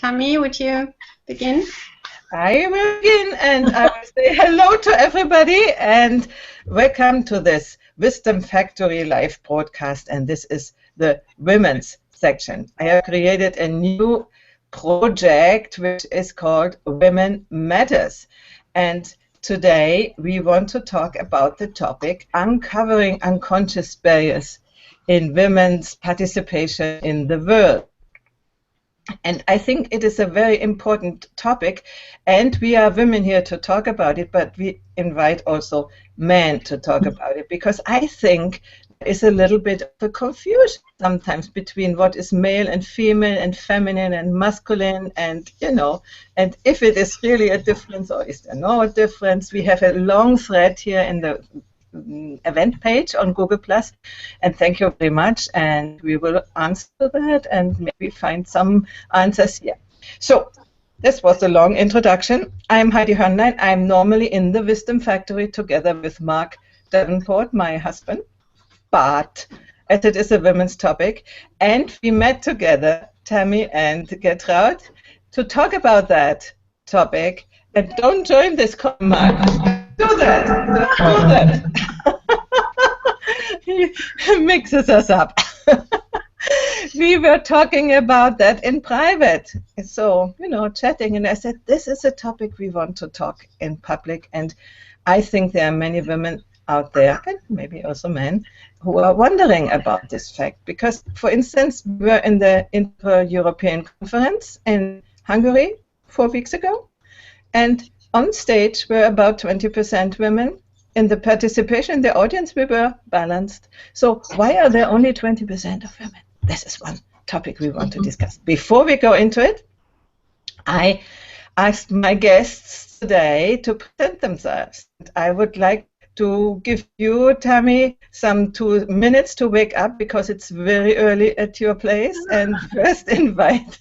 Tammy, would you begin? I will begin, and I will say hello to everybody and welcome to this Wisdom Factory live broadcast, and this is the women's section. I have created a new project which is called Women Matters, and today we want to talk about the topic uncovering unconscious barriers in women's participation in the world. And I think it is a very important topic, and we are women here to talk about it, but we invite also men to talk about it, because I think there is a little bit of a confusion sometimes between what is male and female and feminine and masculine, and and if it is really a difference or is there no difference. We have a long thread here in the event page on Google+, and thank you very much, and we will answer that and maybe find some answers here. So this was a long introduction. I'm Heidi Hörnlein. I'm normally in the Wisdom Factory together with Mark Davenport, my husband, but as it is a women's topic, and we met together, Tammy and Gertraud, to talk about that topic. And don't join this command. Do that. Do that. He mixes us up. We were talking about that in private. So, chatting, and I said, this is a topic we want to talk in public. And I think there are many women out there, and maybe also men, who are wondering about this fact. Because, for instance, we were in the Inter-European Conference in Hungary 4 weeks ago. And on stage were about 20% women. In the participation in the audience, we were balanced. So why are there only 20% of women? This is one topic we want to discuss. Before we go into it, I asked my guests today to present themselves. I would like to give you, Tammy, some 2 minutes to wake up because it's very early at your place, and first invite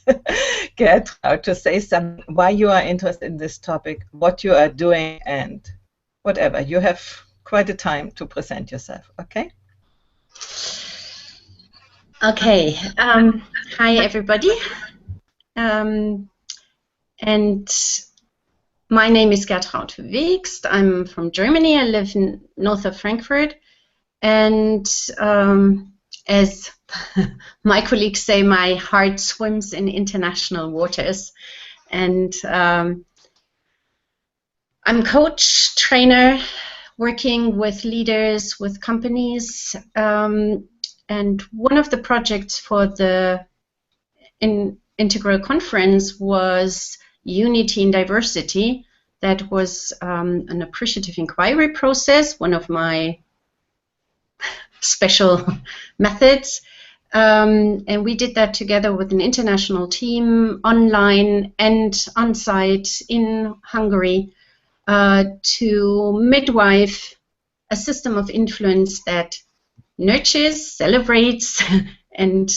Gertraud to say something, why you are interested in this topic, what you are doing, and whatever. You have quite a time to present yourself, okay? Okay. Hi, everybody. And my name is Gertraud Wegst. I'm from Germany. I live in north of Frankfurt. And as my colleagues say, my heart swims in international waters. And I'm coach, trainer, working with leaders, with companies. And one of the projects for the Integral Conference was Unity in Diversity. That was an appreciative inquiry process, one of my special methods. And we did that together with an international team, online and on-site in Hungary, to midwife a system of influence that nurtures, celebrates, and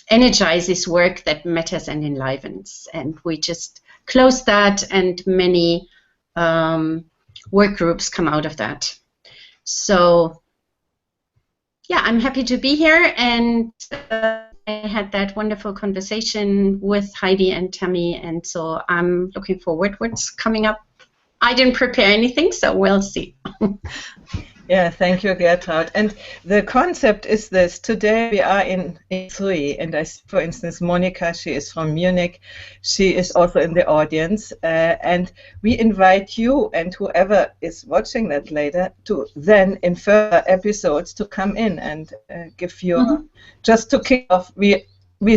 energizes work that matters and enlivens. And we just closed that, and many work groups come out of that. So yeah, I'm happy to be here, and I had that wonderful conversation with Heidi and Tammy, and so I'm looking forward what's coming up. I didn't prepare anything, so we'll see. Yeah, thank you, Gertraud. And the concept is this. Today we are in E3, and for instance, Monica, she is from Munich. She is also in the audience. And we invite you and whoever is watching that later to then, in further episodes, to come in and give you, just to kick off, we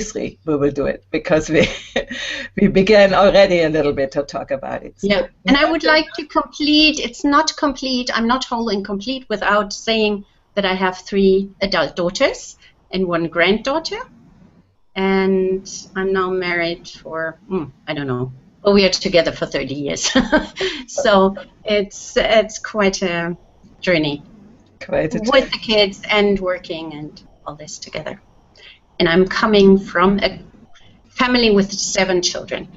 three, we will do it, because we began already a little bit to talk about it. So, yeah, and I would like to complete, it's not complete, I'm not whole and complete without saying that I have 3 adult daughters and 1 granddaughter, and I'm now married for, I don't know, but we are together for 30 years. So it's quite a journey. Quite a with the kids and working and all this together. And I'm coming from a family with 7 children.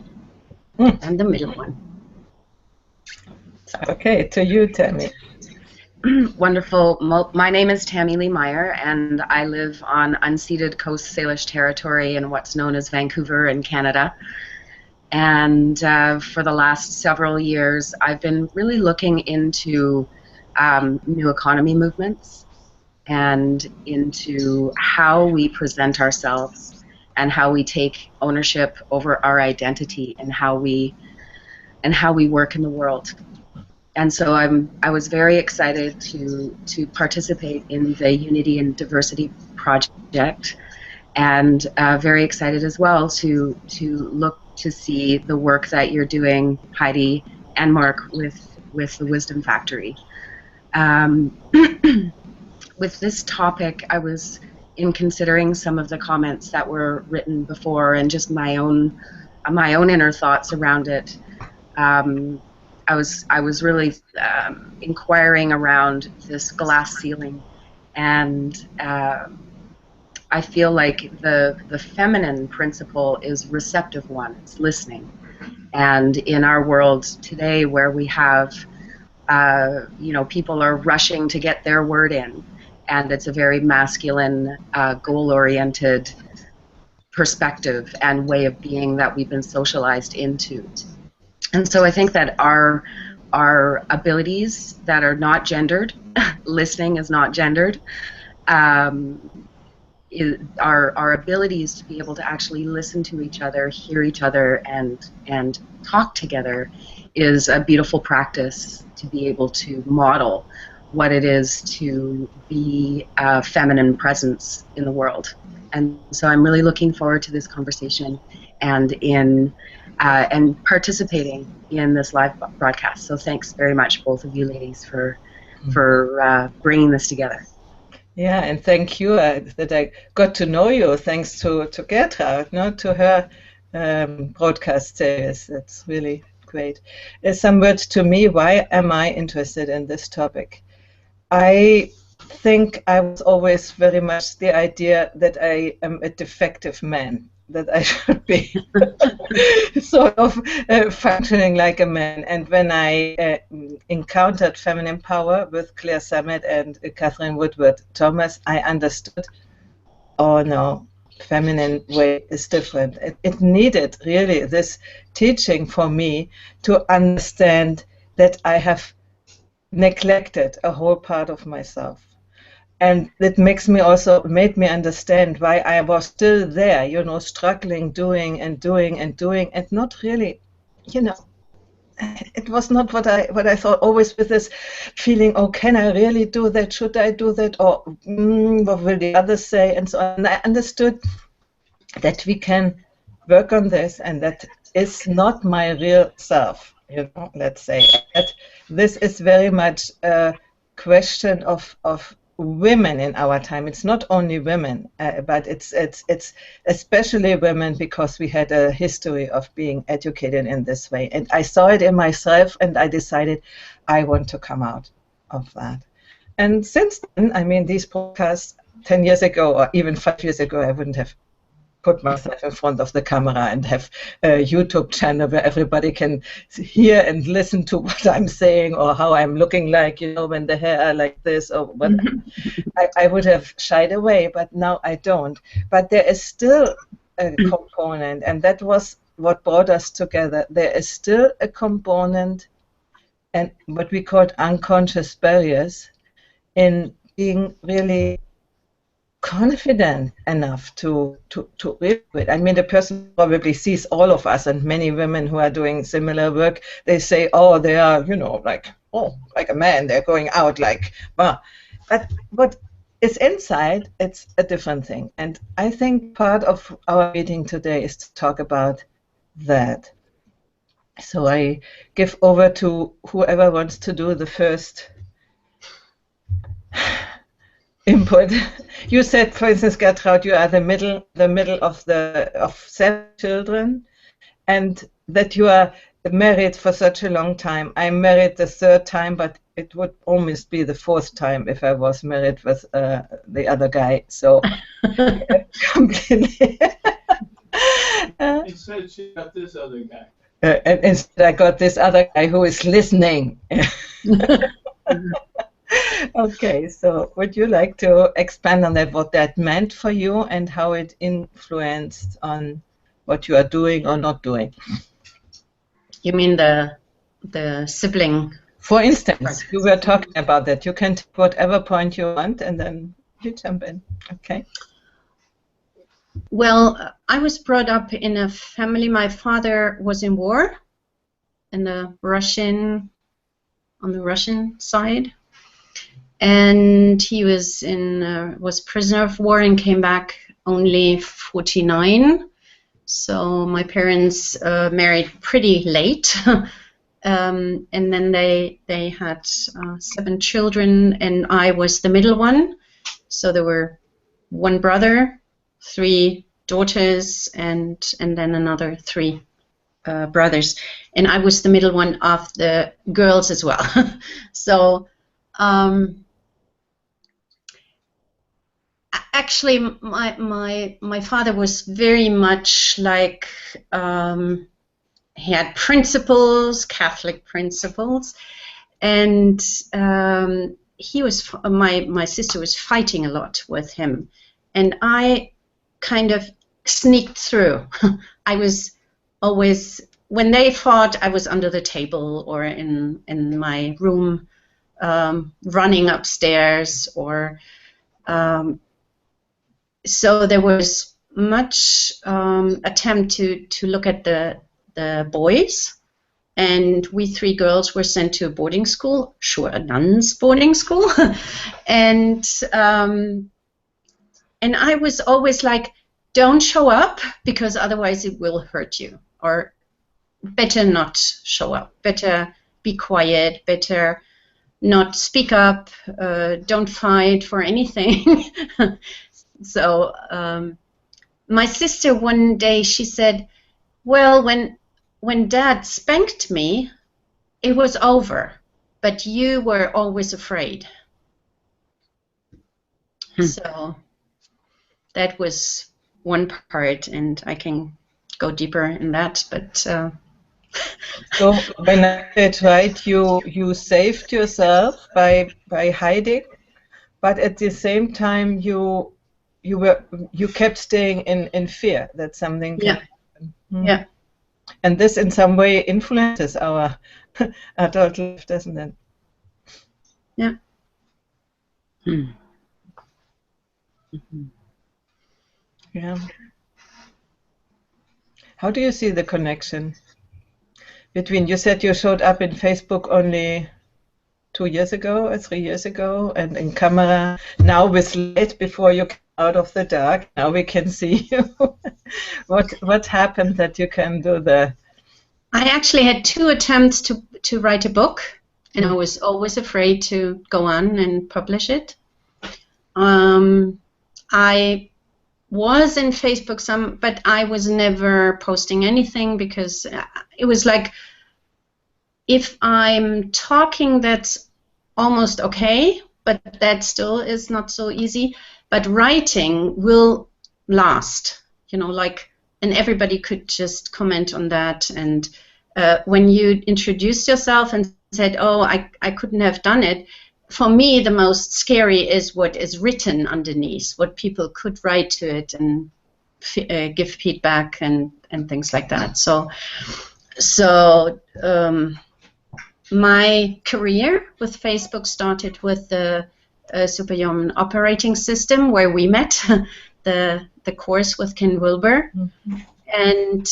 I'm the middle one. So. Okay, to you, Tammy. Wonderful. My name is Tammy Lee Meyer, and I live on unceded Coast Salish territory in what's known as Vancouver in Canada. And for the last several years, I've been really looking into new economy movements and into how we present ourselves and how we take ownership over our identity and how we work in the world. And so I was very excited to participate in the Unity and Diversity Project, and very excited as well to look to see the work that you're doing, Heidi and Mark, with the Wisdom Factory. With this topic, I was in considering some of the comments that were written before and just my own inner thoughts around it. I was really inquiring around this glass ceiling, and I feel like the feminine principle is receptive one. It's listening, and in our world today, where we have people are rushing to get their word in, and it's a very masculine, goal-oriented perspective and way of being that we've been socialized into. And so I think that our abilities that are not gendered, listening is not gendered, our abilities to be able to actually listen to each other, hear each other, and talk together is a beautiful practice to be able to model what it is to be a feminine presence in the world. And so I'm really looking forward to this conversation and participating in this live broadcast. So thanks very much, both of you ladies, for bringing this together. Yeah, and thank you that I got to know you thanks to Gertra, not to her broadcast series. That's really great. Some words to me. Why am I interested in this topic? I think I was always very much the idea that I am a defective man, that I should be sort of functioning like a man. And when I encountered feminine power with Claire Summit and Catherine Woodward Thomas, I understood, oh no, feminine way is different. It needed really this teaching for me to understand that I have neglected a whole part of myself. And it made me understand why I was still there, struggling, doing and not really, it was not what I thought, always with this feeling, oh, can I really do that? Should I do that? Or what will the others say? And so on. And I understood that we can work on this, and that is not my real self, let's say. That this is very much a question of women in our time. It's not only women, but it's especially women, because we had a history of being educated in this way. And I saw it in myself, and I decided I want to come out of that. And since then, I mean, these podcasts 10 years ago or even 5 years ago, I wouldn't have put myself in front of the camera and have a YouTube channel where everybody can hear and listen to what I'm saying or how I'm looking like, when the hair are like this or what. I would have shied away, but now I don't. But there is still a component, and that was what brought us together. There is still a component, and what we called unconscious barriers, in being really confident enough to live with. I mean, the person probably sees all of us, and many women who are doing similar work, they say, oh, they are, like a man, they're going out like, bah. But what is inside, it's a different thing. And I think part of our meeting today is to talk about that. So I give over to whoever wants to do the first input. You said, for instance, Gertraud, you are the middle of 7 children, and that you are married for such a long time. I'm married the 3rd time, but it would almost be the 4th time if I was married with the other guy. So completely. Instead, she got this other guy. And instead, I got this other guy who is listening. Okay, so would you like to expand on that, what that meant for you and how it influenced on what you are doing or not doing? You mean the sibling? For instance, you were talking about that. You can take whatever point you want and then you jump in. Okay. Well, I was brought up in a family. My father was in war on the Russian side, and he was was prisoner of war and came back only 49. So my parents married pretty late, and then they had 7 children, and I was the middle one. So there were 1 brother, 3 daughters, and then another 3 brothers, and I was the middle one of the girls as well. So actually, my father was very much like, he had principles, Catholic principles, and he was my sister was fighting a lot with him, and I kind of sneaked through. I was always, when they fought, I was under the table or in my room, running upstairs, or so there was much attempt to look at the boys, and we 3 girls were sent to a boarding school, sure, a nuns boarding school, and I was always like, don't show up because otherwise it will hurt you, or better not show up, better be quiet, better not speak up, don't fight for anything. So my sister one day, she said, well, when Dad spanked me, it was over, but you were always afraid. So that was one part, and I can go deeper in that, but so when I said right, you saved yourself by hiding, but at the same time you kept staying in fear that something can happen. Yeah. And this in some way influences our adult life, doesn't it? Yeah. Yeah. How do you see the connection between, you said you showed up in Facebook only 2 years ago or 3 years ago, and in camera now with light before you came out of the dark, now we can see you. What happened that you can do the... I actually had 2 attempts to write a book, and I was always afraid to go on and publish it. I was in Facebook but I was never posting anything because it was like, if I'm talking, that's almost okay, but that still is not so easy. But writing will last, like, and everybody could just comment on that. And when you introduced yourself and said, oh, I couldn't have done it, for me, the most scary is what is written underneath, what people could write to it and give feedback and things like that. So my career with Facebook started with the Superhuman Operating System, where we met, the course with Ken Wilber. And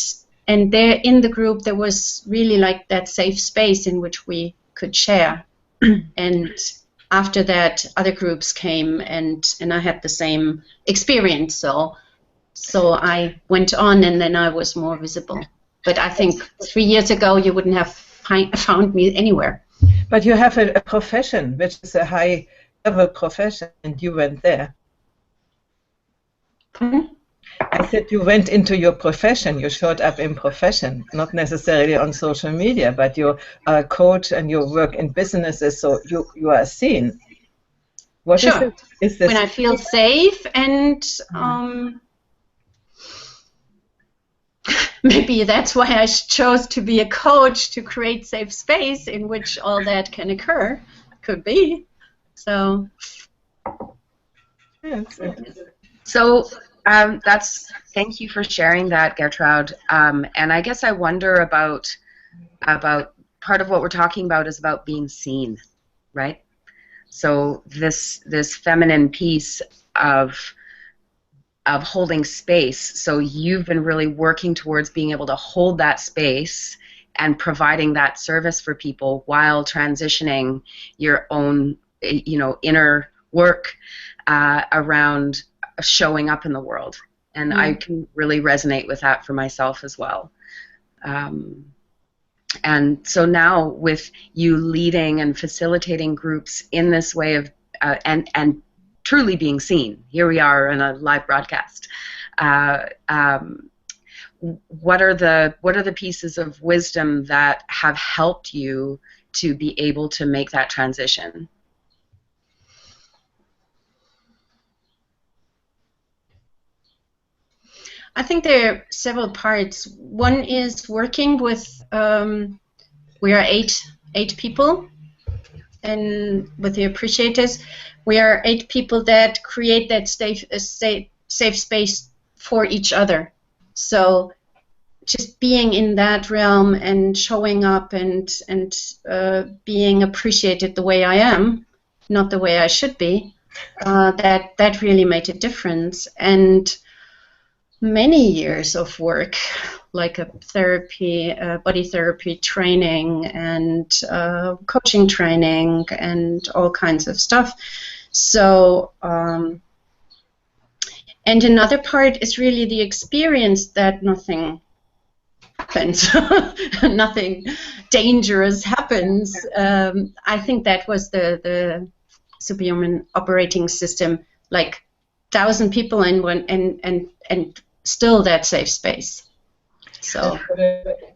there in the group, there was really like that safe space in which we could share. And after that, other groups came, and I had the same experience. So I went on, and then I was more visible. But I think 3 years ago, you wouldn't have found me anywhere. But you have a profession, which is a high-level profession, and you went there. Pardon? I said you went into your profession. You showed up in profession, not necessarily on social media, but you are a coach and you work in businesses, so you are seen. What sure. is it? Is this when I feel safe, and maybe that's why I chose to be a coach, to create safe space in which all that can occur. Could be. So. So thank you for sharing that, Gertrude. And I guess I wonder about part of what we're talking about is about being seen, right? So this feminine piece of holding space. So you've been really working towards being able to hold that space and providing that service for people while transitioning your own, inner work around showing up in the world. And I can really resonate with that for myself as well. And so now with you leading and facilitating groups in this way of and truly being seen, here we are in a live broadcast. What are the pieces of wisdom that have helped you to be able to make that transition? I think there are several parts. One is working with, we are eight people, and with the appreciators, we are 8 people that create that safe space for each other. So just being in that realm and showing up and being appreciated the way I am, not the way I should be, that really made a difference. And many years of work, like a therapy, body therapy training, and coaching training, and all kinds of stuff. So, and another part is really the experience that nothing happens, nothing dangerous happens. I think that was the Superhuman Operating System, like 1,000 people in one, and still that safe space. So,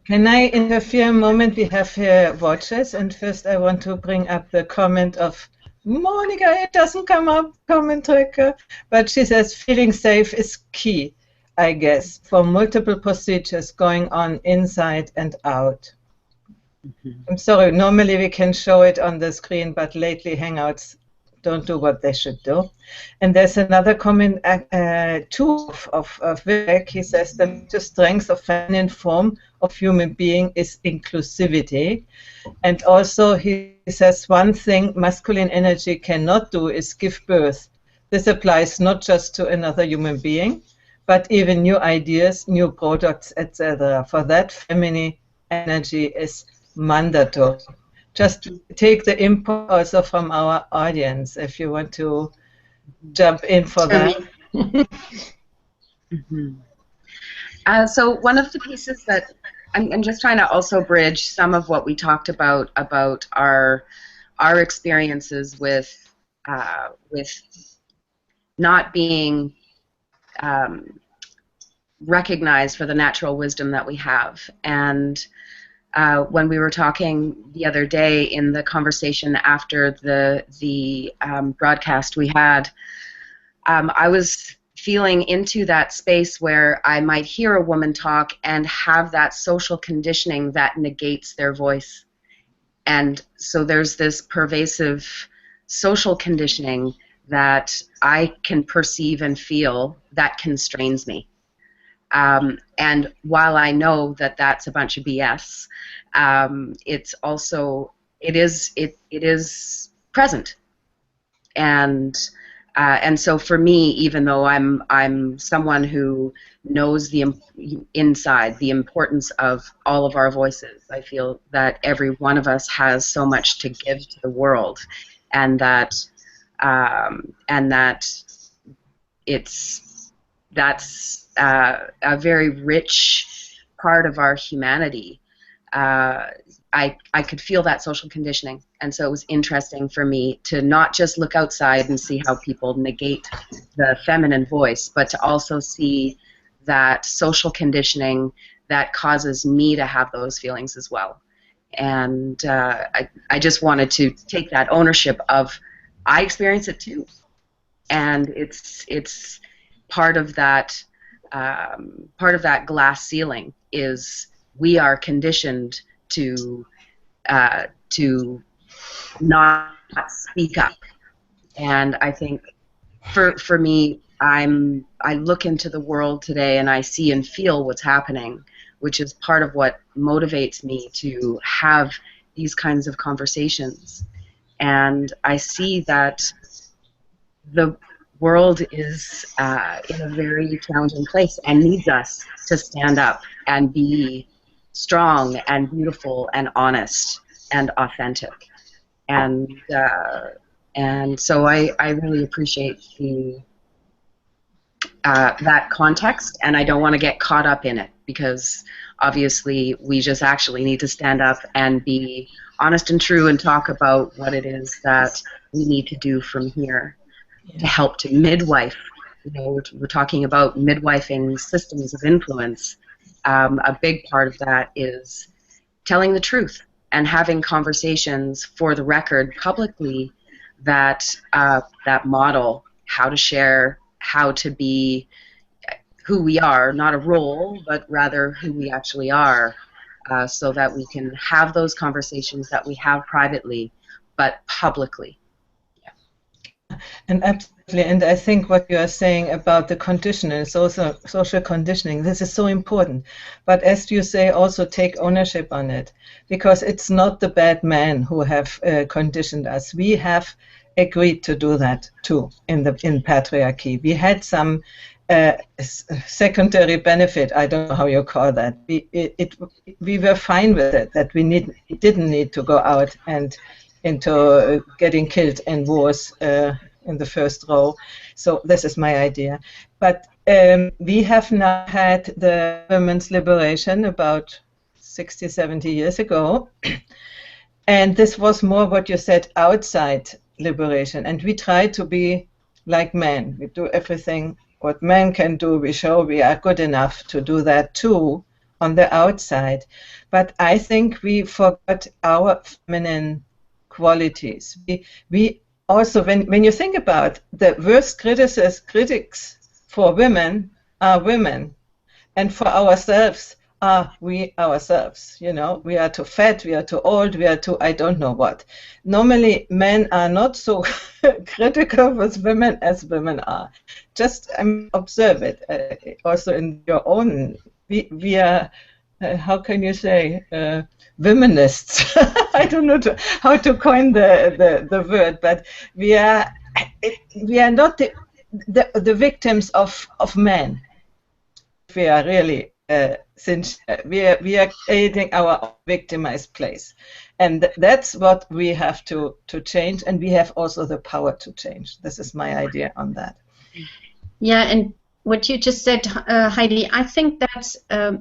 can I interfere a moment? We have here watches, and first I want to bring up the comment of Monica. It doesn't come up, comment tracker, but she says feeling safe is key, I guess, for multiple procedures going on inside and out. I'm sorry, normally we can show it on the screen, but lately Hangouts don't do what they should do. And there's another comment too of Vivek. He says the strength of feminine form of human being is inclusivity. And also he says one thing masculine energy cannot do is give birth. This applies not just to another human being, but even new ideas, new products, etc. For that, feminine energy is mandatory. Just take the input also from our audience if you want to jump in for that. So one of the pieces that I'm just trying to also bridge some of what we talked about our experiences with not being recognized for the natural wisdom that we have. And when we were talking the other day in the conversation after the broadcast we had, I was feeling into that space where I might hear a woman talk and have that social conditioning that negates their voice. And so there's this pervasive social conditioning that I can perceive and feel that constrains me. And while I know that that's a bunch of BS, it's also it is present, and so for me, even though I'm someone who knows the inside the importance of all of our voices, I feel that every one of us has so much to give to the world, and that that's a very rich part of our humanity. I could feel that social conditioning, and so it was interesting for me to not just look outside and see how people negate the feminine voice, but to also see that social conditioning that causes me to have those feelings as well. And I just wanted to take that ownership of I experience it too, and it's part of that glass ceiling is we are conditioned to not speak up And I think for me, I look into the world today and I see and feel what's happening, which is part of what motivates me to have these kinds of conversations. And I see that the world is in a very challenging place and needs us to stand up and be strong and beautiful and honest and authentic. And so I really appreciate that context, and I don't want to get caught up in it, because obviously we just actually need to stand up and be honest and true and talk about what it is that we need to do from here to help to midwife. You know, we're talking about midwifing systems of influence. A big part of that is telling the truth and having conversations for the record publicly that model how to share, how to be who we are, not a role, but rather who we actually are, so that we can have those conversations that we have privately, but publicly. And absolutely, and I think what you are saying about the conditioning, social conditioning, this is so important. But as you say, also take ownership on it, because it's not the bad men who have conditioned us. We have agreed to do that too in patriarchy. We had some secondary benefit. I don't know how you call that. We were fine with it. That we didn't need to go out and into getting killed in wars in the first row. So this is my idea. But we have now had the women's liberation about 60, 70 years ago. And this was more what you said, outside liberation. And we try to be like men. We do everything what men can do. We show we are good enough to do that too on the outside. But I think we forgot our feminine qualities. We also, when you think about the worst critics for women are women, and for ourselves are we ourselves. You know, we are too fat, we are too old, we are too I don't know what. Normally, men are not so critical with women as women are. Just observe it. Also in your own, we are. How can you say, womanists? I don't know how to coin the word, but we are not the victims of men. We are really since we are creating our victimized place, and that's what we have to change, and we have also the power to change. This is my idea on that. Yeah, and what you just said, Heidi, I think that's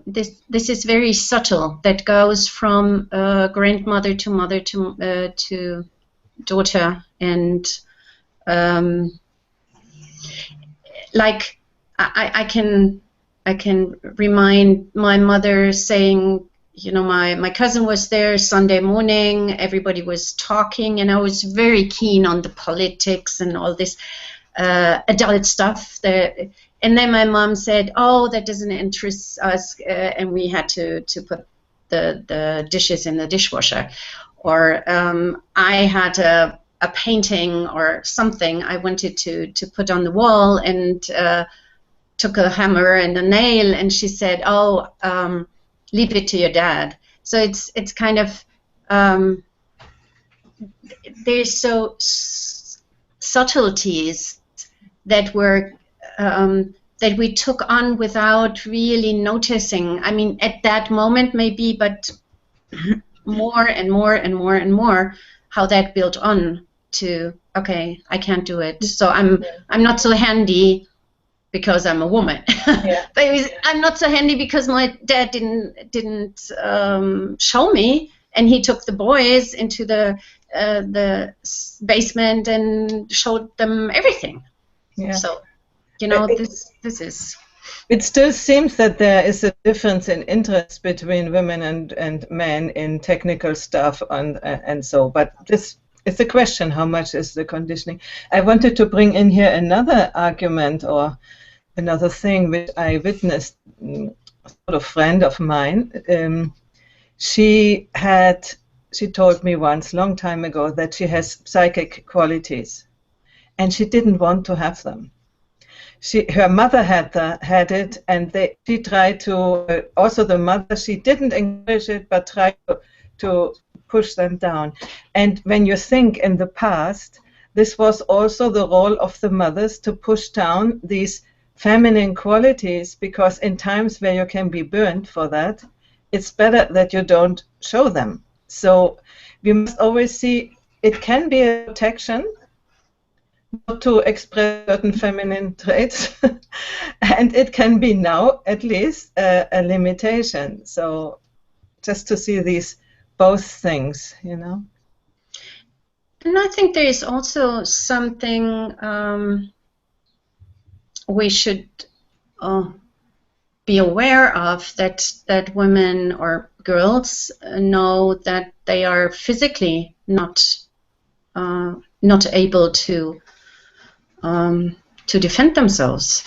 this is very subtle. That goes from grandmother to mother to daughter, and like I can remind my mother saying, you know, my cousin was there Sunday morning. Everybody was talking, and I was very keen on the politics and all this adult stuff. And then my mom said, "Oh, that doesn't interest us," and we had to put the dishes in the dishwasher. Or I had a painting or something I wanted to put on the wall, and took a hammer and a nail, and she said, "Oh, leave it to your dad." So it's kind of there's so subtleties that were that we took on without really noticing. I mean, at that moment maybe, but more and more and more and more, how that built on to, okay, I can't do it, so I'm not so handy because I'm a woman. Yeah. I'm not so handy because my dad didn't show me, and he took the boys into the basement and showed them everything. Yeah. So, you know, this is. It still seems that there is a difference in interest between women and men in technical stuff and so. But this is a question: how much is the conditioning? I wanted to bring in here another argument or another thing which I witnessed. A sort of friend of mine. She told me once, long time ago, that she has psychic qualities. and she didn't want to have them. Her mother had it, and she tried to, also the mother, she didn't encourage it, but tried to push them down. And when you think in the past, this was also the role of the mothers to push down these feminine qualities, because in times where you can be burned for that, it's better that you don't show them. So we must always see it can be a protection not to express certain feminine traits, and it can be now at least a limitation. So just to see these both things, you know. And I think there is also something we should be aware of, that women or girls know that they are physically not able to defend themselves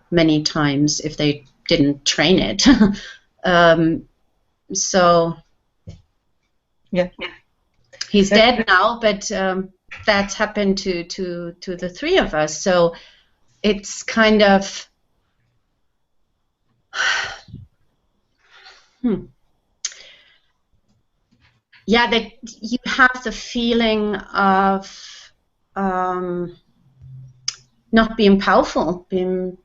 many times if they didn't train it. So yeah, he's dead now, but that's happened to the three of us. So it's kind of yeah, that you have the feeling of not being powerful, being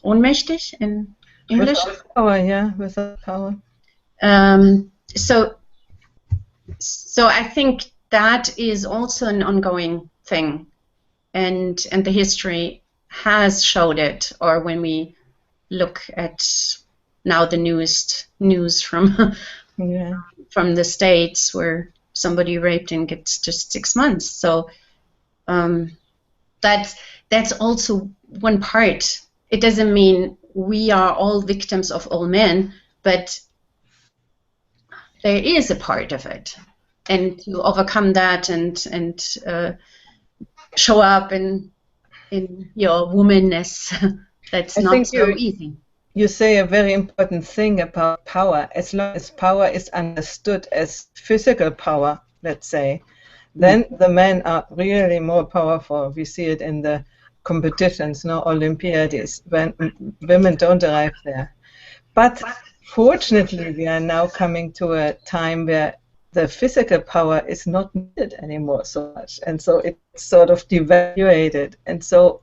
ohnmächtig in English. Without power, yeah, without power. So I think that is also an ongoing thing, and the history has showed it. Or when we look at now the newest news from from the States, where somebody raped and gets just 6 months. So that's also one part. It doesn't mean we are all victims of all men, but there is a part of it, and to overcome that and show up in your womanness, that's not so easy. You say a very important thing about power. As long as power is understood as physical power, let's say, then the men are really more powerful. We see it in the competitions, no, Olympiads, when women don't arrive there. But fortunately, we are now coming to a time where the physical power is not needed anymore so much, and so it's sort of devaluated. And so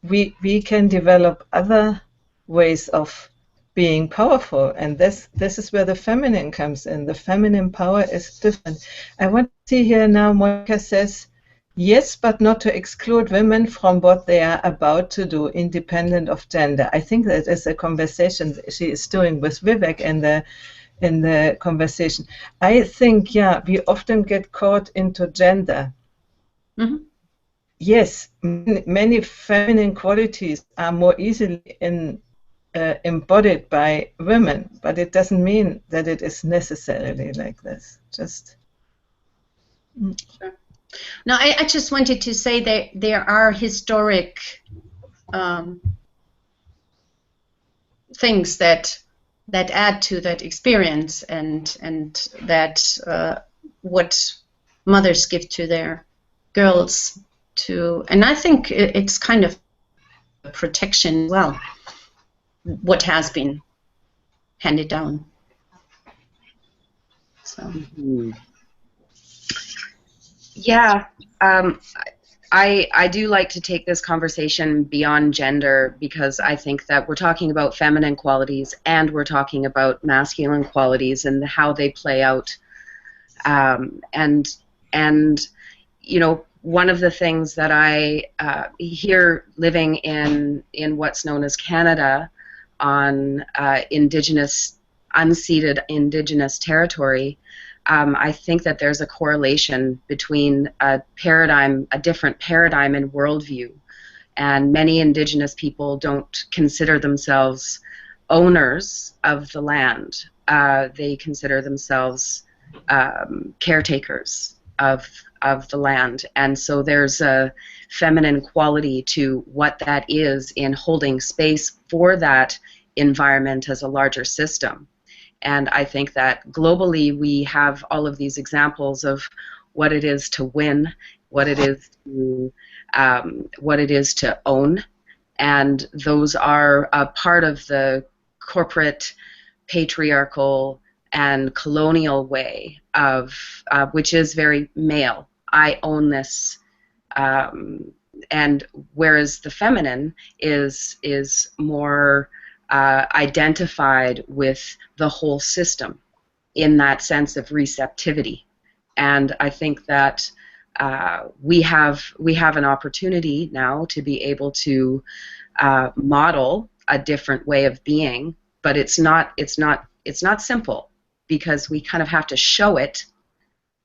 we can develop other ways of being powerful, and this is where the feminine comes in. The feminine power is different. I want to see here now, Monica says, yes, but not to exclude women from what they are about to do, independent of gender. I think that is a conversation she is doing with Vivek in the conversation. I think, yeah, we often get caught into gender. Mm-hmm. Yes, many feminine qualities are more easily embodied by women, but it doesn't mean that it is necessarily like this. Just. Sure. No, I just wanted to say that there are historic things that add to that experience, and that what mothers give to their girls to, and I think it's kind of protection as well, what has been handed down. So. Yeah, I do like to take this conversation beyond gender, because I think that we're talking about feminine qualities and we're talking about masculine qualities and how they play out. And you know, one of the things that I here living in what's known as Canada, on unceded Indigenous territory, I think that there's a correlation between a different paradigm and worldview, and many Indigenous people don't consider themselves owners of the land. They consider themselves caretakers of the land, and so there's a feminine quality to what that is in holding space for that environment as a larger system. And I think that globally we have all of these examples of what it is to win what it is to own, and those are a part of the corporate, patriarchal, and colonial way of which is very male. I own this, and whereas the feminine is more identified with the whole system in that sense of receptivity. And I think that we have an opportunity now to be able to model a different way of being, but it's not simple, because we kind of have to show it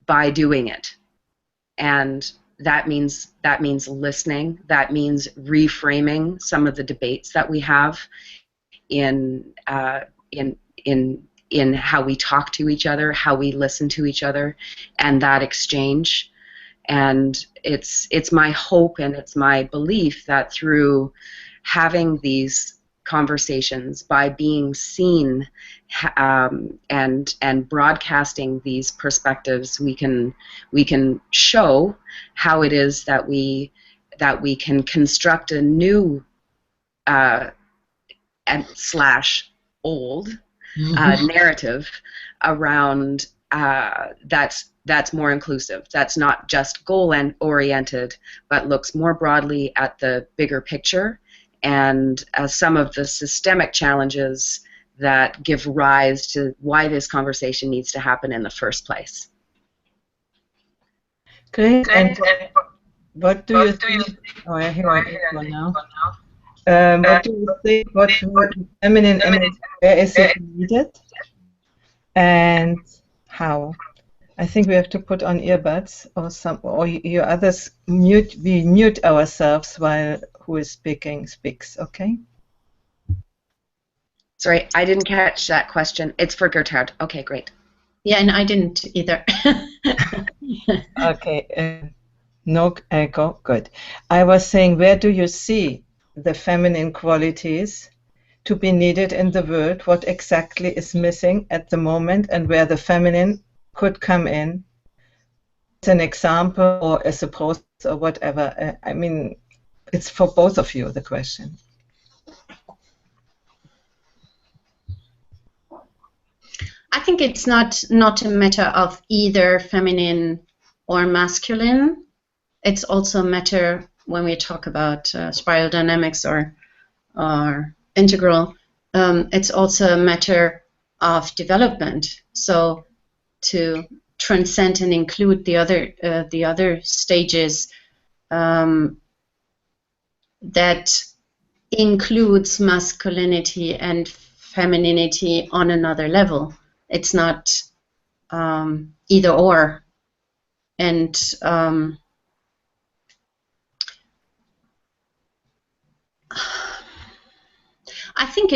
by doing it, and that means listening. That means reframing some of the debates that we have in how we talk to each other, how we listen to each other, and that exchange. And it's my hope and it's my belief that through having these conversations, by being seen and broadcasting these perspectives, we can show how it is that we can construct a new slash old narrative around that's more inclusive, that's not just goal oriented, but looks more broadly at the bigger picture and some of the systemic challenges that give rise to why this conversation needs to happen in the first place. Great. And what do you think? Oh, I hear one now. What do you think? What feminine energy, where is it needed, and how? I think we have to put on earbuds, or you others mute. We mute ourselves while who is speaking speaks. Okay. Sorry, I didn't catch that question. It's for Gertrude. Okay, great. Yeah, and I didn't either. Okay. No echo. Good. I was saying, where do you see the feminine qualities to be needed in the world? What exactly is missing at the moment, and where the feminine could come in as an example or as a process or whatever? I mean, it's for both of you, the question. I think it's not a matter of either feminine or masculine. It's also a matter, when we talk about spiral dynamics or integral, it's also a matter of development. So to transcend and include the other stages, that includes masculinity and femininity on another level. It's not either or. And I think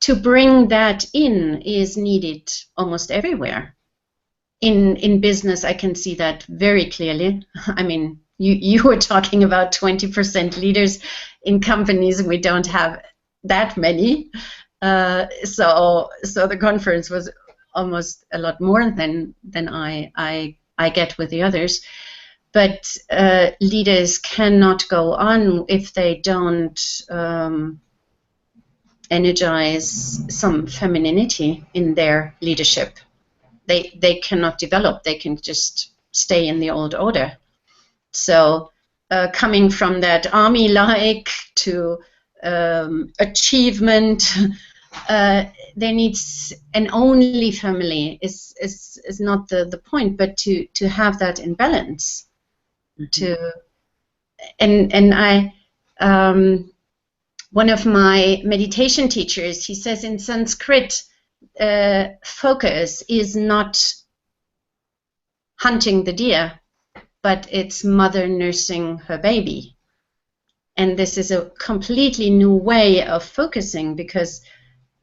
to bring that in is needed almost everywhere. In business, I can see that very clearly. I mean, you were talking about 20% leaders in companies. We don't have that many. So the conference was almost a lot more than I get with the others. But leaders cannot go on if they don't energize some femininity in their leadership. They cannot develop. They can just stay in the old order. So coming from that army-like to achievement, there needs, and only family is not the point, but to have that in balance. And I one of my meditation teachers, he says in Sanskrit, focus is not hunting the deer, but it's mother nursing her baby. And this is a completely new way of focusing, because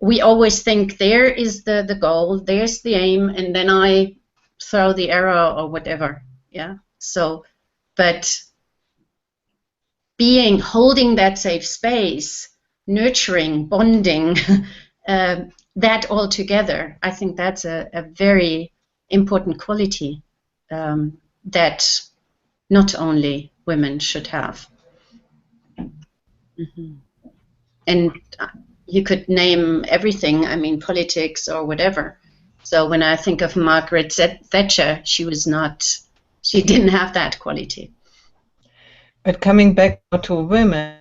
we always think there is the goal, there's the aim, and then I throw the arrow or whatever. Yeah. So, but holding that safe space, nurturing, bonding, that all together, I think that's a very important quality that not only women should have. Mm-hmm. And you could name everything, I mean, politics or whatever. So when I think of Margaret Thatcher, she didn't have that quality. But coming back to women,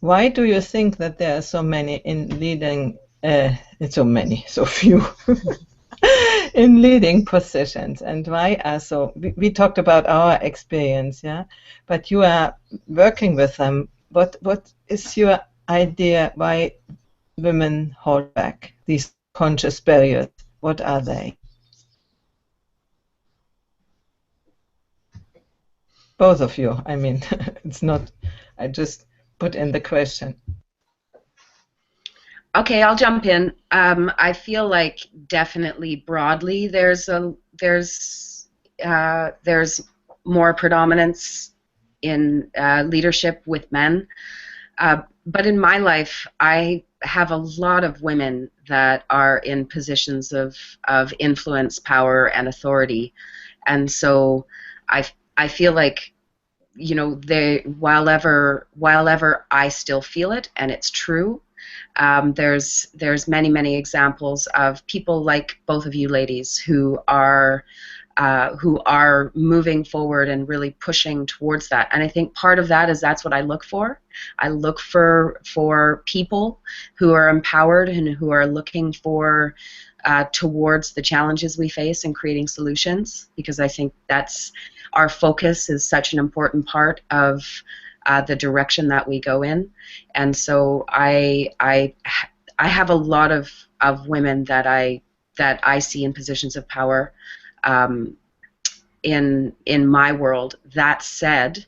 why do you think that there are so many in leading, so few in leading positions, and why are so? We talked about our experience, yeah, but you are working with them. What is your idea why women hold back these conscious barriers? What are they? Both of you. I mean, it's not. I just put in the question. Okay, I'll jump in. I feel like definitely broadly there's more predominance in leadership with men. But in my life, I have a lot of women that are in positions of influence, power, and authority, and so I feel like, you know, while ever I still feel it, and it's true. There's many examples of people like both of you ladies who are moving forward and really pushing towards that. And I think part of that is that's what I look for. I look for people who are empowered and who are looking for towards the challenges we face and creating solutions, because I think that's our focus is such an important part of the direction that we go in. And so I have a lot of women that I see in positions of power in my world. That said,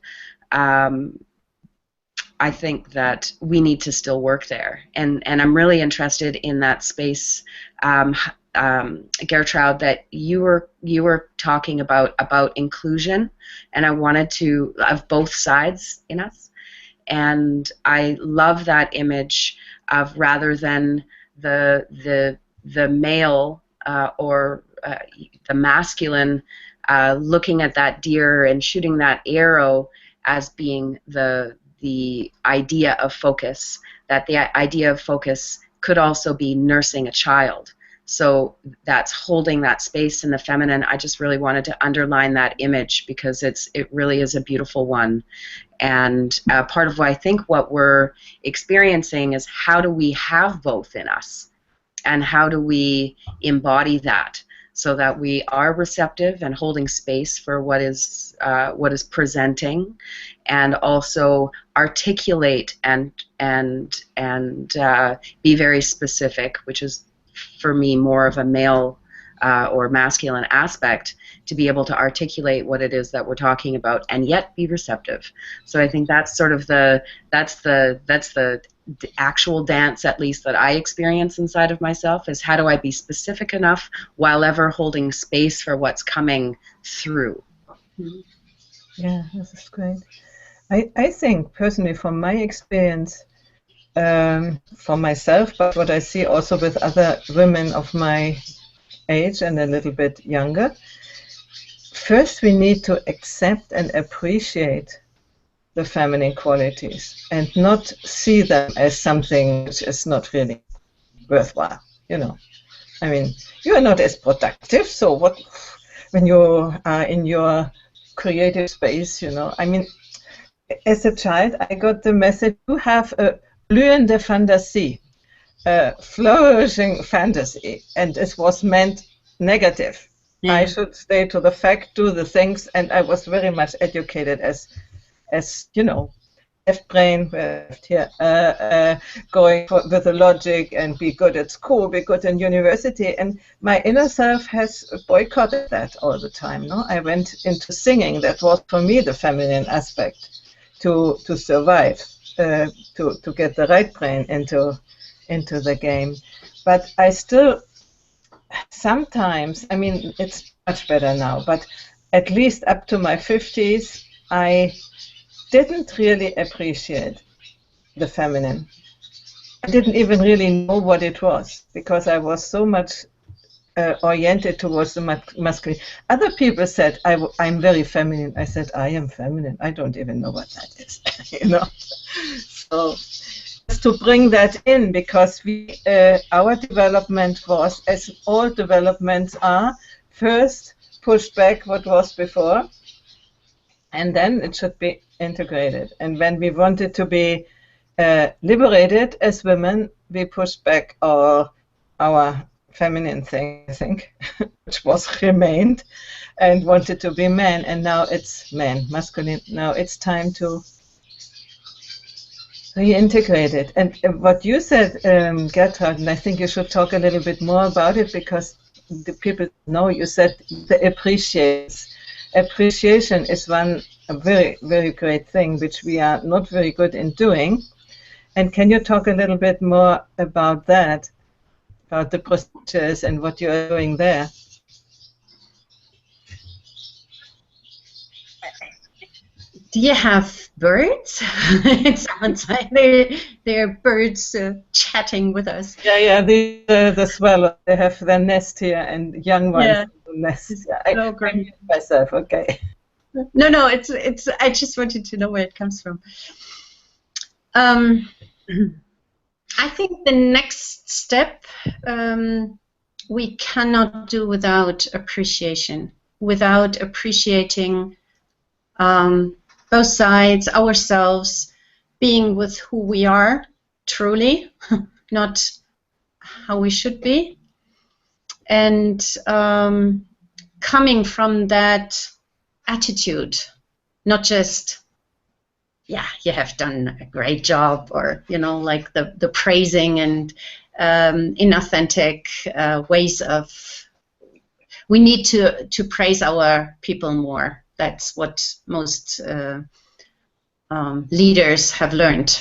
I think that we need to still work there, and I'm really interested in that space, Gertrude, that you were talking about inclusion, and I wanted to of both sides in us, and I love that image of rather than the male or the masculine looking at that deer and shooting that arrow as being the idea of focus, that the idea of focus could also be nursing a child. So that's holding that space in the feminine. I just really wanted to underline that image because it really is a beautiful one. And part of what I think what we're experiencing is how do we have both in us, and how do we embody that so that we are receptive and holding space for what is presenting, and also articulate and be very specific, which is for me more of a male or masculine aspect, to be able to articulate what it is that we're talking about and yet be receptive. So I think that's sort of the actual dance, at least that I experience inside of myself, is how do I be specific enough while ever holding space for what's coming through. Yeah, this is great. I think personally, from my experience, for myself, but what I see also with other women of my age and a little bit younger, first we need to accept and appreciate the feminine qualities and not see them as something which is not really worthwhile, you know. I mean, you are not as productive, so what, when you are in your creative space, you know. I mean, as a child, I got the message, you have a blühende Fantasie, a flourishing fantasy, and it was meant negative. Yeah. I should stay to the fact, do the things, and I was very much educated as you know, left brain, left here, going with the logic and be good at school, be good in university, and my inner self has boycotted that all the time. No, I went into singing. That was for me the feminine aspect to survive, to get the right brain into the game. But I still sometimes, I mean, it's much better now, but at least up to my 50s, I didn't really appreciate the feminine. I didn't even really know what it was, because I was so much oriented towards the masculine. Other people said, I'm very feminine. I said, I am feminine. I don't even know what that is, you know. So just to bring that in, because our development was, as all developments are, first push back what was before, and then it should be integrated. And when we wanted to be liberated as women, we pushed back our feminine thing, I think, which was remained, and wanted to be men, and now it's men, masculine. Now it's time to reintegrate it. And what you said, Gertrud, and I think you should talk a little bit more about it, because the people know, you said the appreciation is a very, very great thing, which we are not very good in doing. And can you talk a little bit more about that, about the procedures and what you're doing there? Do you have birds? It sounds like they're birds chatting with us. Yeah, the swallow, they have their nest here, and young ones Yeah. nest. Yeah, Oh, great. I mute myself, okay. No, it's. I just wanted to know where it comes from. I think the next step we cannot do without appreciation, without appreciating both sides, ourselves, being with who we are truly, not how we should be, and coming from that attitude, not just, yeah, you have done a great job, or, you know, like the praising and inauthentic ways of, we need to praise our people more. That's what most leaders have learned.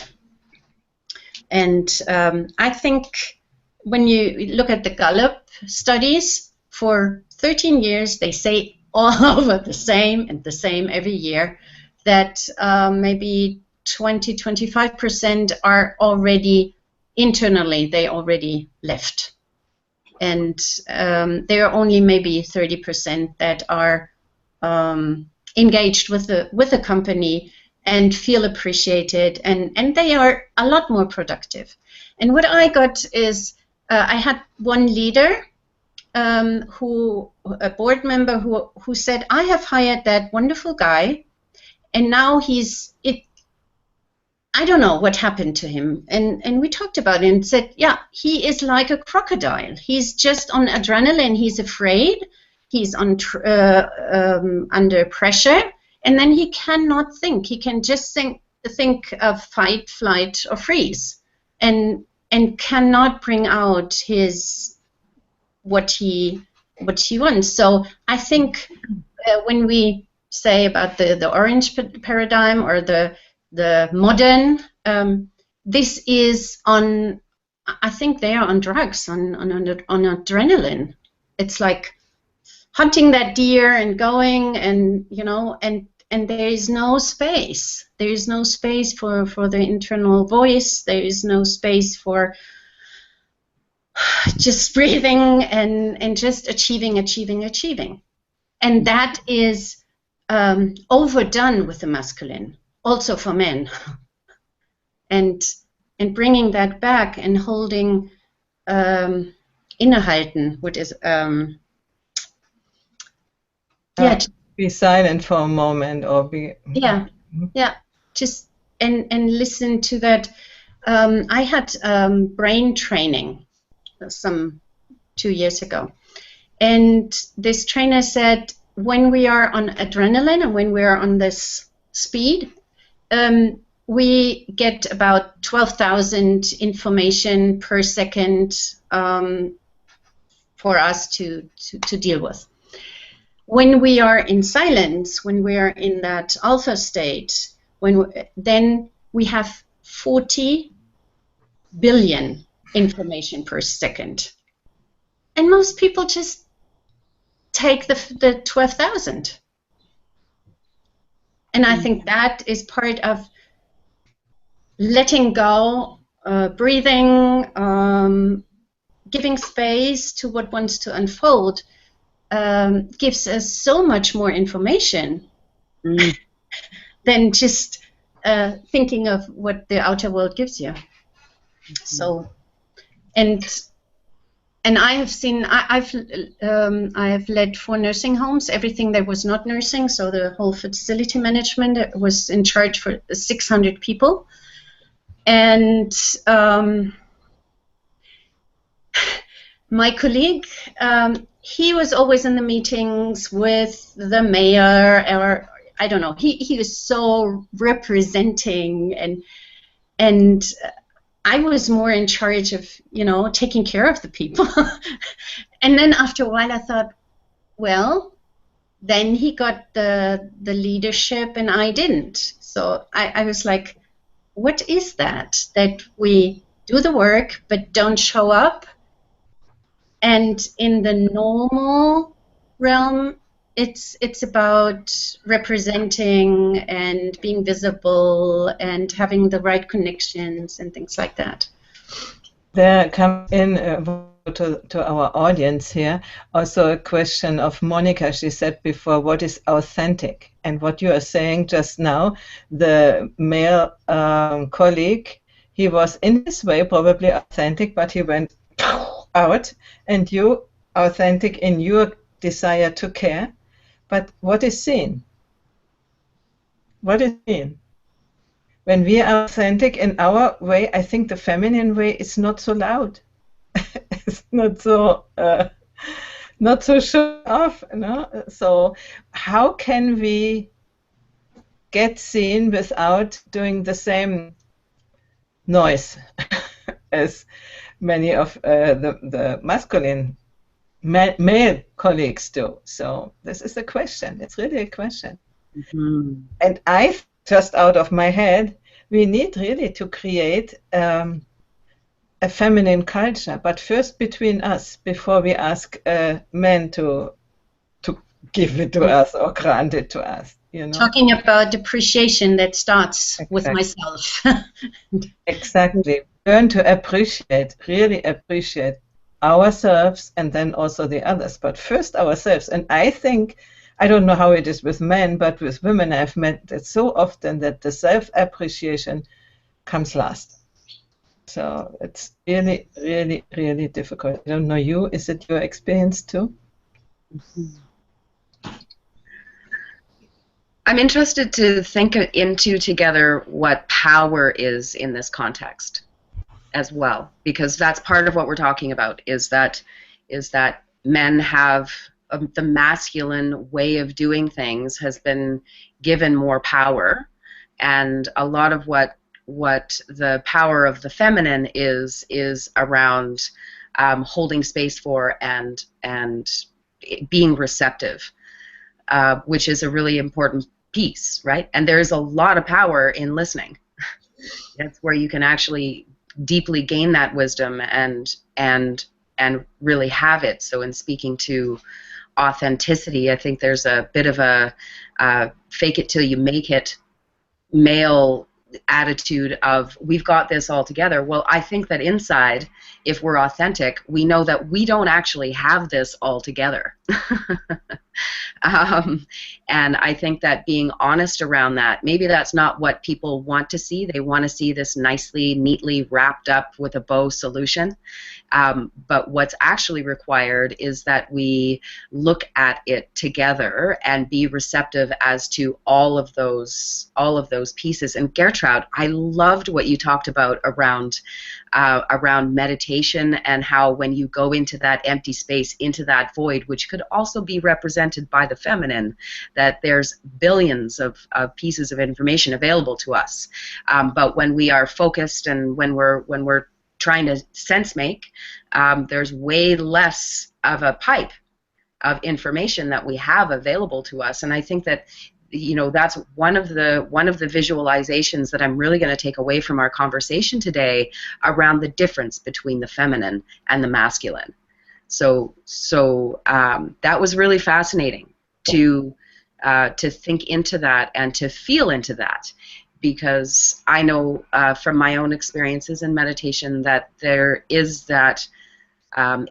And I think when you look at the Gallup studies, for 13 years, they say all over the same and the same every year, that maybe 20–25% are already internally, they already left. And there are only maybe 30% that are engaged with the company and feel appreciated, and they are a lot more productive. And what I got is, I had one leader, a board member who said, I have hired that wonderful guy, and now I don't know what happened to him. And we talked about it and said, yeah, he is like a crocodile. He's just on adrenaline. He's afraid. He's under pressure. And then he cannot think. He can just think of fight, flight, or freeze, and cannot bring out what he wants. So I think when we say about the orange paradigm, or the modern, this is on, I think they are on drugs, on adrenaline. It's like hunting that deer and going, and you know, and there is no space. There is no space for the internal voice. There is no space for just breathing and just achieving. And that is overdone with the masculine, also for men. And bringing that back and holding innehalten, what is be silent for a moment, or be just and listen to that. I had brain training some 2 years ago, and this trainer said, when we are on adrenaline and when we are on this speed, we get about 12,000 information per second for us to deal with. When we are in silence, when we are in that alpha state, then we have 40 billion information per second. And most people just take the 12,000. And I think that is part of letting go, breathing, giving space to what wants to unfold gives us so much more information than just thinking of what the outer world gives you. So, and I have seen, I have led 4 nursing homes, everything that was not nursing, so the whole facility management was in charge for 600 people. And my colleague, he was always in the meetings with the mayor, or I don't know, he was so representing, and I was more in charge of, you know, taking care of the people. And then after a while I thought, well, then he got the leadership and I didn't. So I was like, what is that we do the work but don't show up? And in the normal realm, it's about representing and being visible and having the right connections and things like that. There comes in to our audience here also a question of Monica. She said before, what is authentic? And what you are saying just now, the male colleague, he was in his way probably authentic, but he went out, and you authentic in your desire to care. But what is seen? What is seen? When we are authentic in our way, I think the feminine way is not so loud. It's not so show off. No? So how can we get seen without doing the same noise as many of the masculine male colleagues do? So this is a question. It's really a question. Mm-hmm. And I just out of my head, we need really to create a feminine culture, but first between us, before we ask men to give it to us or grant it to us. You know? Talking about appreciation that starts with myself. Exactly. Learn to appreciate, really appreciate ourselves and then also the others, but first ourselves. And I think, I don't know how it is with men, but with women I've met it so often that the self-appreciation comes last. So it's really, really, really difficult. I don't know you, is it your experience too? I'm interested to think into together what power is in this context as well, because that's part of what we're talking about, is that men have the masculine way of doing things has been given more power, and a lot of what the power of the feminine is around holding space for and being receptive, which is a really important piece, right? And there's a lot of power in listening. That's where you can actually deeply gain that wisdom and really have it. So in speaking to authenticity, I think there's a bit of a fake it till you make it male attitude of we've got this all together. Well, I think that inside, if we're authentic, we know that we don't actually have this all together. And I think that being honest around that, maybe that's not what people want to see. They want to see this nicely, neatly wrapped up with a bow solution. But what's actually required is that we look at it together and be receptive as to all of those pieces. And Gertrude, I loved what you talked about around meditation, and how when you go into that empty space, into that void, which could also be represented by the feminine, that there's billions of pieces of information available to us. But when we are focused and when we're trying to sense make, there's way less of a pipe of information that we have available to us. And I think that, you know, that's one of the visualizations that I'm really going to take away from our conversation today around the difference between the feminine and the masculine. So that was really fascinating to think into that and to feel into that, because I know from my own experiences in meditation that there is that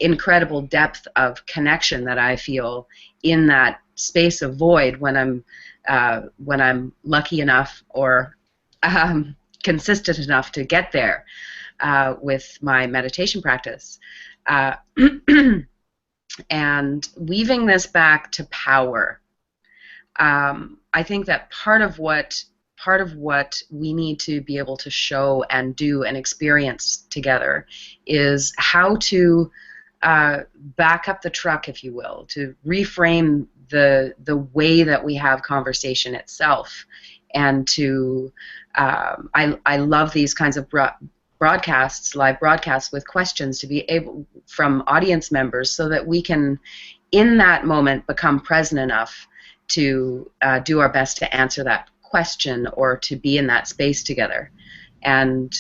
incredible depth of connection that I feel in that space of void when I'm lucky enough or consistent enough to get there with my meditation practice. And weaving this back to power, I think that part of what we need to be able to show and do and experience together is how to back up the truck, if you will, to reframe the way that we have conversation itself, and to I love these kinds of broadcasts, live broadcasts with questions to be able from audience members, so that we can, in that moment, become present enough to do our best to answer that question or to be in that space together. And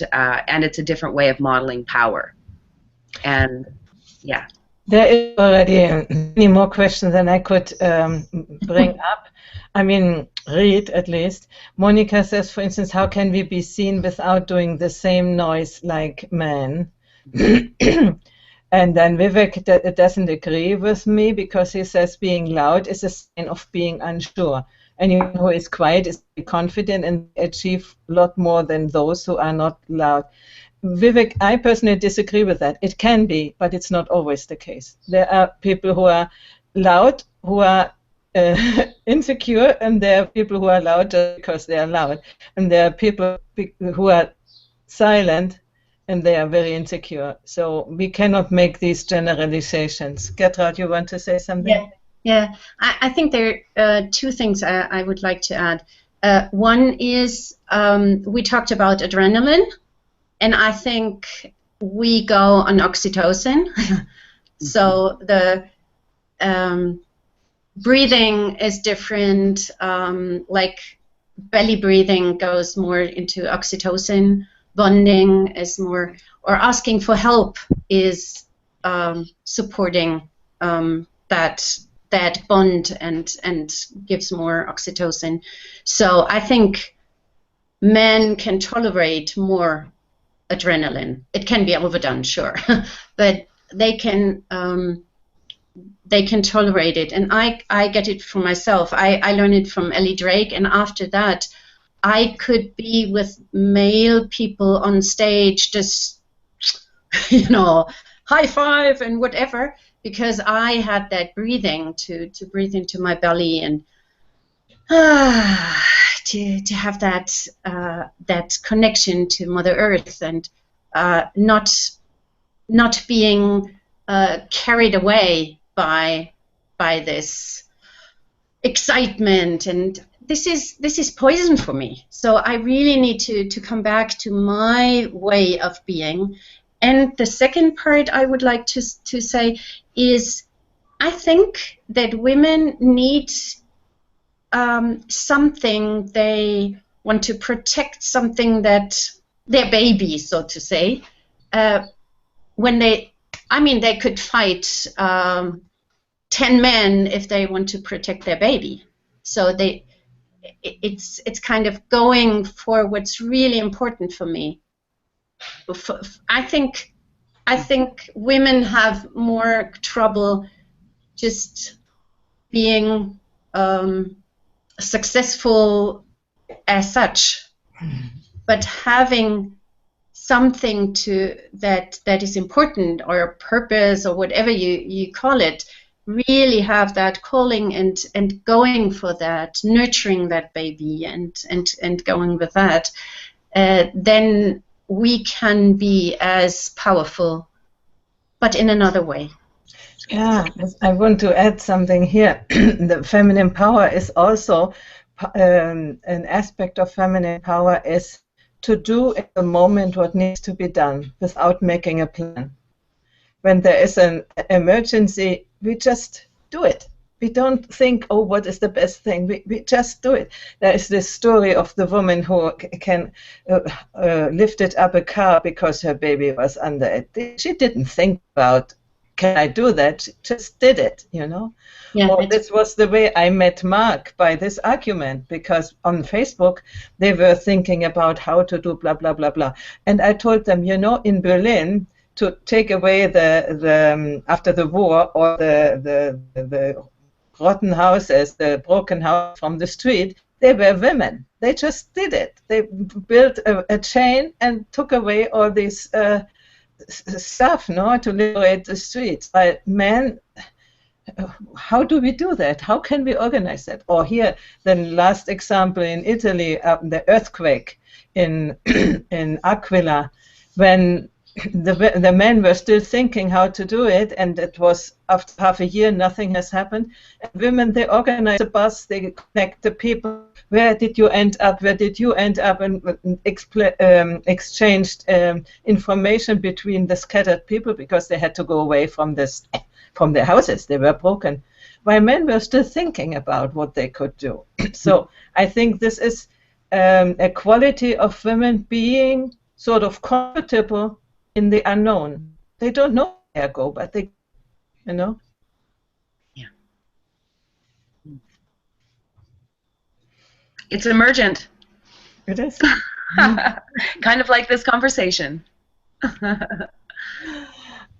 it's a different way of modeling power. And yeah. There is already many more questions than I could bring up. I mean, read at least. Monica says, for instance, how can we be seen without doing the same noise like men? And then Vivek doesn't agree with me, because he says being loud is a sign of being unsure. Anyone who is quiet is confident and achieve a lot more than those who are not loud. Vivek, I personally disagree with that. It can be, but it's not always the case. There are people who are loud, who are insecure, and there are people who are loud just because they are loud. And there are people who are silent, and they are very insecure. So we cannot make these generalizations. Gertrud, you want to say something? Yeah. I think there are two things I would like to add. One is we talked about adrenaline, and I think we go on oxytocin. So the breathing is different. Like belly breathing goes more into oxytocin. Bonding is more, or asking for help is supporting that bond and gives more oxytocin. So I think men can tolerate more adrenaline. It can be overdone, sure, but they can tolerate it. And I get it for myself. I learned it from Ellie Drake, and after that, I could be with male people on stage, just, high five and whatever, because I had that breathing to breathe into my belly and to have that connection to Mother Earth, and not being carried away by this excitement. And this is poison for me. So I really need to come back to my way of being. And the second part I would like to say is, I think that women need something they want to protect, something that their baby, so to say. When they could fight 10 men if they want to protect their baby. So it's kind of going for what's really important for me. I think women have more trouble just being successful as such, but having something that is important, or a purpose, or whatever you call it, really have that calling and going for that, nurturing that baby and going with that, then we can be as powerful, but in another way. Yeah, I want to add something here. The feminine power is also an aspect of feminine power is to do at the moment what needs to be done without making a plan. When there is an emergency, we just do it. We don't think, oh, what is the best thing? We just do it. There is this story of the woman who lifted up a car because her baby was under it. She didn't think about, can I do that? She just did it, Yeah, or this was the way I met Mark, by this argument, because on Facebook they were thinking about how to do blah, blah, blah, blah. And I told them, in Berlin, to take away the after the war or the rotten houses, the broken house from the street, they were women. They just did it. They built a chain and took away all this stuff, no, to liberate the streets. But men, how do we do that? How can we organize that? Or here, the last example in Italy, the earthquake in in Aquila, when the men were still thinking how to do it, and it was after half a year, nothing has happened. And women, they organize a bus, they connect the people. Where did you end up? Where did you end up? And exchanged information between the scattered people because they had to go away from their houses. They were broken. While men were still thinking about what they could do. So I think this is a quality of women being sort of comfortable in the unknown. They don't know where to go, but they, you know. Yeah. It's emergent. It is. Kind of like this conversation.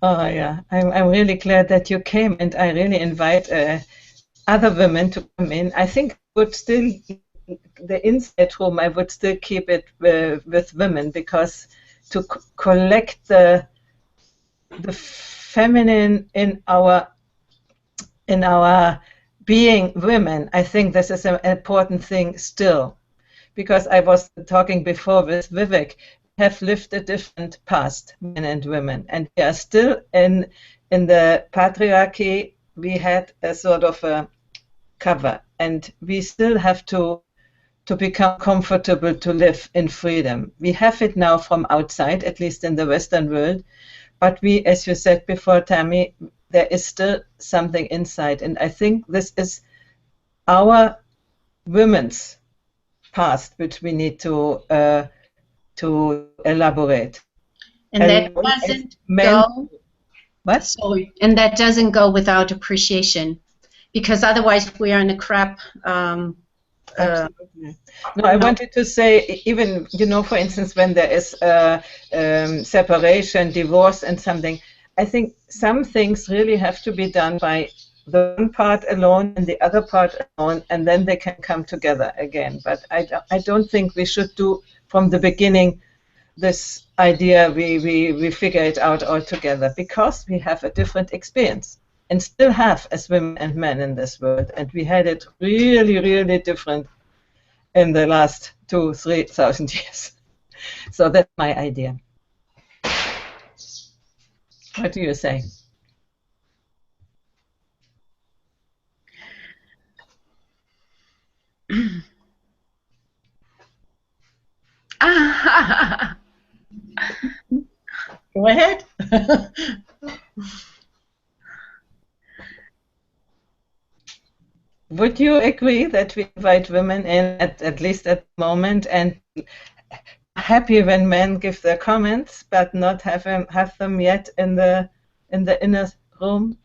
Oh yeah, I'm really glad that you came, and I really invite other women to come in. I think would still the inside room. I would still keep it with women, because to collect the feminine in our being women, I think this is an important thing still, because I was talking before with Vivek, have lived a different past, men and women, and we are still in the patriarchy. We had a sort of a cover, and we still have to become comfortable to live in freedom. We have it now from outside, at least in the Western world, but we, as you said before, Tammy, there is still something inside, and I think this is our women's past, which we need to elaborate. And that doesn't go. What? Sorry. And that doesn't go without appreciation, because otherwise we are in a crap. Absolutely. No, I wanted to say, even, you know, for instance, when there is separation, divorce, and something, I think some things really have to be done by the one part alone and the other part alone, and then they can come together again. But I don't think we should do from the beginning this idea we figure it out all together, because we have a different experience and still have as women and men in this world, and we had it really, really different in the last 2,000-3,000 years. So that's my idea. What do you say? Go ahead. Would you agree that we invite women in at least at the moment, and happy when men give their comments, but not have them yet in the inner room?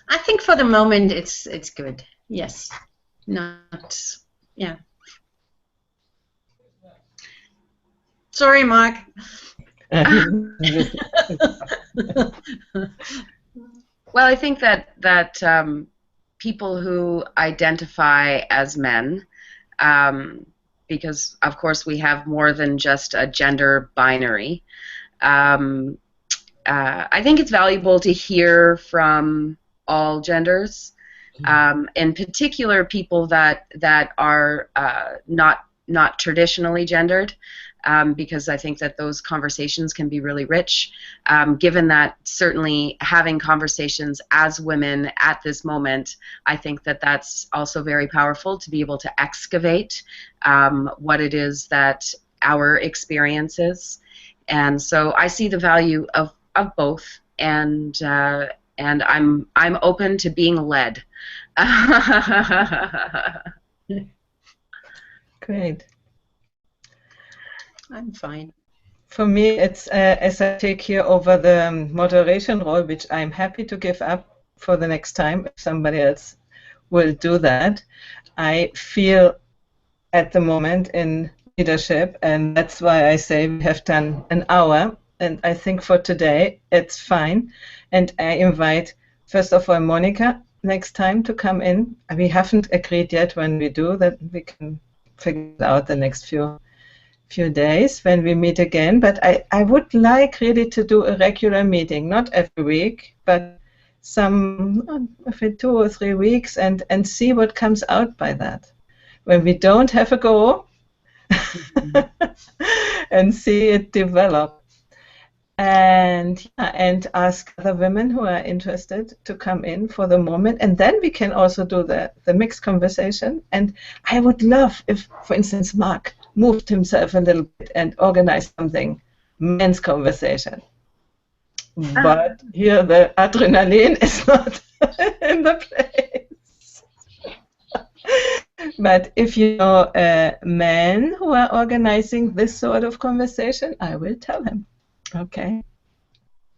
I think for the moment it's good. Yes. Not. Yeah. Sorry, Mark. Well, I think that people who identify as men, because of course we have more than just a gender binary, I think it's valuable to hear from all genders, in particular people that are not traditionally gendered. Because I think that those conversations can be really rich, given that certainly having conversations as women at this moment, I think that that's also very powerful to be able to excavate what it is that our experience is. And so I see the value of both, and I'm open to being led. Great. I'm fine. For me, it's as I take here over the moderation role, which I'm happy to give up for the next time if somebody else will do that. I feel at the moment in leadership, and that's why I say we have done an hour, and I think for today it's fine. And I invite, first of all, Monica next time to come in. We haven't agreed yet when we do that. We can figure it out the next few days when we meet again. But I would like really to do a regular meeting, not every week, but every 2 or 3 weeks, and see what comes out by that. When we don't have a goal, and see it develop. And ask other women who are interested to come in for the moment, and then we can also do the mixed conversation. And I would love if, for instance, Mark moved himself a little bit and organized something, men's conversation. But here the adrenaline is not in the place. But if you know men who are organizing this sort of conversation, I will tell him. Okay.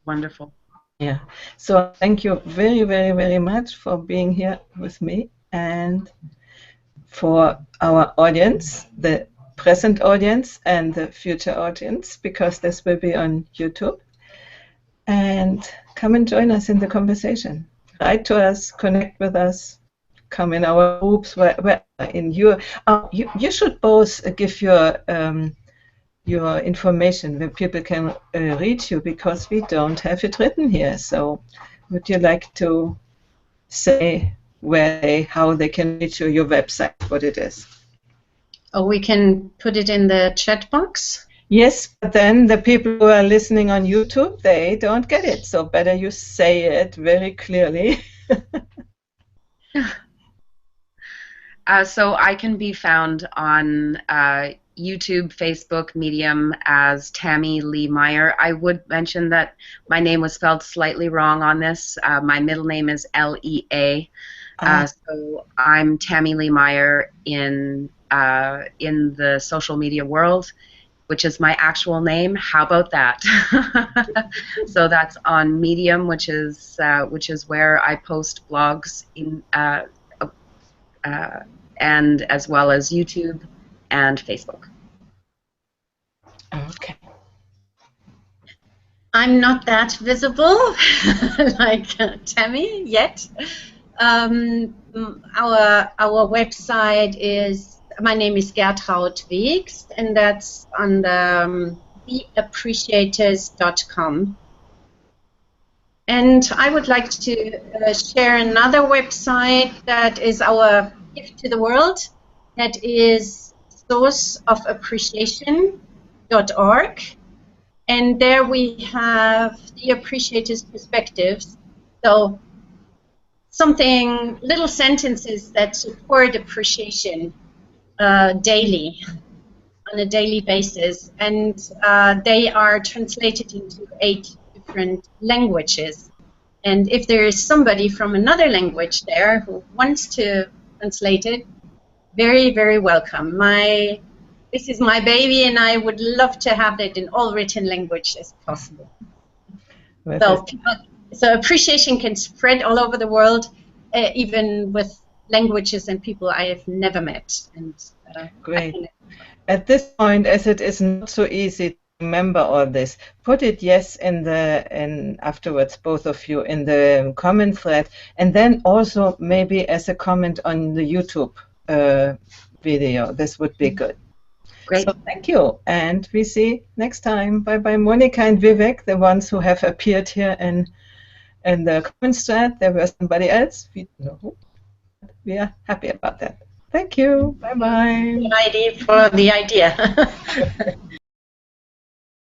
Wonderful. Yeah. So thank you very, very, very much for being here with me, and for our audience, the present audience and the future audience, because this will be on YouTube. And come and join us in the conversation. Write to us, connect with us, come in our groups. Where in your you should both give your information where people can reach you, because we don't have it written here. So would you like to say how they can reach you, your website, what it is? Oh, we can put it in the chat box. Yes, but then the people who are listening on YouTube, they don't get it. So better you say it very clearly. So I can be found on YouTube, Facebook, Medium as Tammy Lee Meyer. I would mention that my name was spelled slightly wrong on this. My middle name is Lea. So I'm Tammy Lee Meyer in the social media world, which is my actual name. How about that? So that's on Medium, which is where I post blogs and as well as YouTube and Facebook. Okay. I'm not that visible like Tammy yet. Our website is, my name is Gertraud Wegst, and that's on the theappreciators.com. And I would like to share another website that is our gift to the world. That is sourceofappreciation.org. And there we have the appreciators' perspectives. So little sentences that support appreciation daily, on a daily basis. And they are translated into 8 different languages. And if there is somebody from another language there who wants to translate it, very, very welcome. This is my baby, and I would love to have it in all written language as possible. So appreciation can spread all over the world, even with languages and people I have never met. And great. At this point, as it is not so easy to remember all this, put it afterwards, both of you, in the comment thread, and then also maybe as a comment on the YouTube video. This would be good. Great. So thank you, and we see next time. Bye bye, Monica and Vivek, the ones who have appeared here in the comment thread. There was somebody else. We are happy about that. Thank you. Bye bye. For the idea.